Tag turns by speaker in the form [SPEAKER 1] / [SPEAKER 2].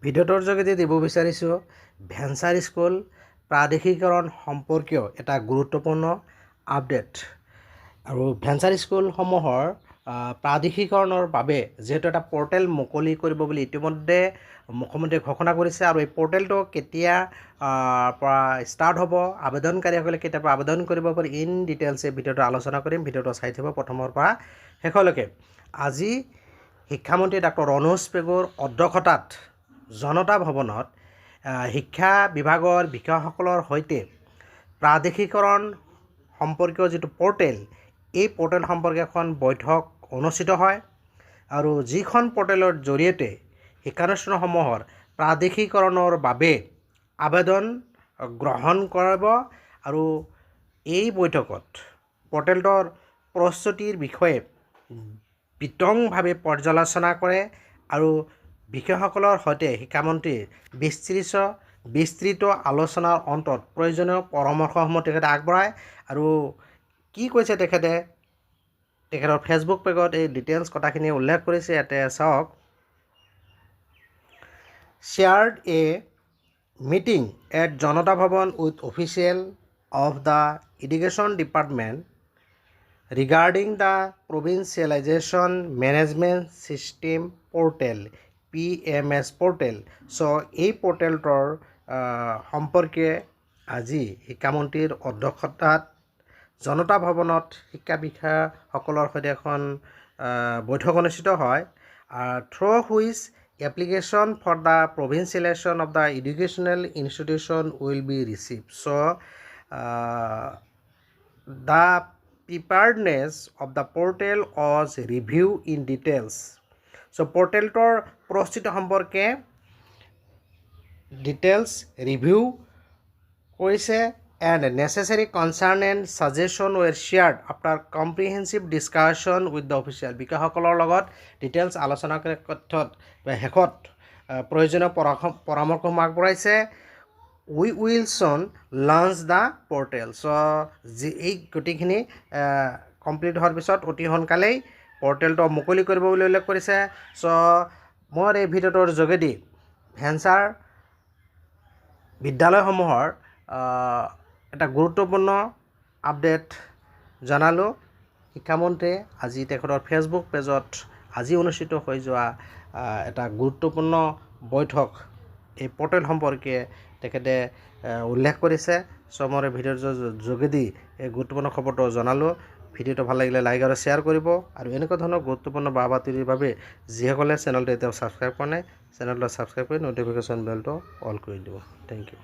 [SPEAKER 1] ভিডিঅ'টোৰ যোগেদি দিব বিচাৰিছোঁ ভেঞ্চাৰ স্কুল প্ৰাদেশিকৰণ সম্পৰ্কীয় এটা গুৰুত্বপূৰ্ণ আপডেট। আৰু ভেঞ্চাৰ স্কুলসমূহৰ প্ৰাদেশিকৰণৰ বাবে যিহেতু এটা পৰ্টেল মুকলি কৰিব বুলি ইতিমধ্যে মুখ্যমন্ত্ৰীয়ে ঘোষণা কৰিছে আৰু এই পৰ্টেলটো কেতিয়া পৰা ষ্টাৰ্ট হ'ব, আবেদনকাৰীসকলে কেতিয়াৰ পৰা আবেদন কৰিব পাৰি, ইন ডিটেইলছ এই ভিডিঅ'টো আলোচনা কৰিম। ভিডিঅ'টো চাই থাকিব প্ৰথমৰ পৰা শেষলৈকে। আজি শিক্ষামন্ত্ৰী ডাক্তৰ ৰণোজ পেগুৰ অধ্যক্ষতাত জনতা ভৱনত শিক্ষা বিভাগৰ বিষয়াসকলৰ সৈতে প্ৰাদেশিকৰণ সম্পৰ্কীয় যিটো পৰ্টেল, এই পৰ্টেল সম্পৰ্কে এখন বৈঠক অনুষ্ঠিত হয় আৰু যিখন পৰ্টেলৰ জৰিয়তে শিক্ষানুষ্ঠানসমূহৰ প্ৰাদেশিকৰণৰ বাবে আবেদন গ্ৰহণ কৰিব আৰু এই বৈঠকত পৰ্টেলটোৰ প্ৰস্তুতিৰ বিষয়ে বিতংভাৱে পৰ্যালোচনা কৰে আৰু বিষয়াসকলৰ সৈতে শিক্ষামন্ত্ৰীৰ বিস্তৃত আলোচনাৰ অন্তত প্ৰয়োজনীয় পৰামৰ্শসমূহ তেখেতে আগবঢ়ায়। আৰু কি কৈছে তেখেতৰ ফেচবুক পেজত এই ডিটেইলছ কথাখিনি উল্লেখ কৰিছে, ইয়াতে চাওক। Chaired a meeting at Janata Bhawan with official of the education department regarding the provincialisation management system portal PMS portal. So' এই পৰ্টেলটোৰ সম্পৰ্কে আজি শিক্ষামন্ত্ৰীৰ অধ্যক্ষতাত জনতা ভৱনত শিক্ষা বিষয়াসকলৰ সৈতে এখন বৈঠক অনুষ্ঠিত হয়। Through which application for the provincialisation of the educational institution will be receive. So' the preparedness of the portal was review in details. So' পৰ্টেলটোৰ প্ৰস্তুতি সম্পৰ্কে ডিটেইলছ ৰিভিউ কৰিছে and necessary concern and suggestion were shared after comprehensive discussion with the official. বিষয়াসকলৰ লগত details আলোচনা কৰাৰ শেষত প্ৰয়োজনীয় পৰামৰ্শসমূহ আগবঢ়াইছে। We will soon launch the portal. So' এই গোটেইখিনি কমপ্লিট হোৱাৰ পিছত অতি সোনকালেই পৰ্টেলটো মুকলি কৰিব বুলি উল্লেখ কৰিছে। চ' মই এই ভিডিঅ'টোৰ যোগেদি ভেঞ্চাৰ বিদ্যালয়সমূহৰ এটা গুৰুত্বপূৰ্ণ আপডেট জনালোঁ। শিক্ষামন্ত্ৰীয়ে আজি তেখেতৰ ফেচবুক পেজত আজি অনুষ্ঠিত হৈ যোৱা এটা গুৰুত্বপূৰ্ণ বৈঠক, এই পৰ্টেল সম্পৰ্কে তেখেতে উল্লেখ কৰিছে। চ' মই ভিডিঅ'ৰ যোগেদি এই গুৰুত্বপূৰ্ণ খবৰটো জনালোঁ। ভিডিঅ'টো ভাল লাগিলে লাইক আৰু শ্বেয়াৰ কৰিব আৰু এনেকুৱা ধৰণৰ গুৰুত্বপূৰ্ণ বাতৰিৰ বাবে যিসকলে চেনেলটো এতিয়াও ছাবস্ক্ৰাইব কৰা নাই, চেনেলটো ছাবস্ক্ৰাইব কৰি ন'টিফিকেশ্যন বেলটো অল কৰি দিব। Thank U.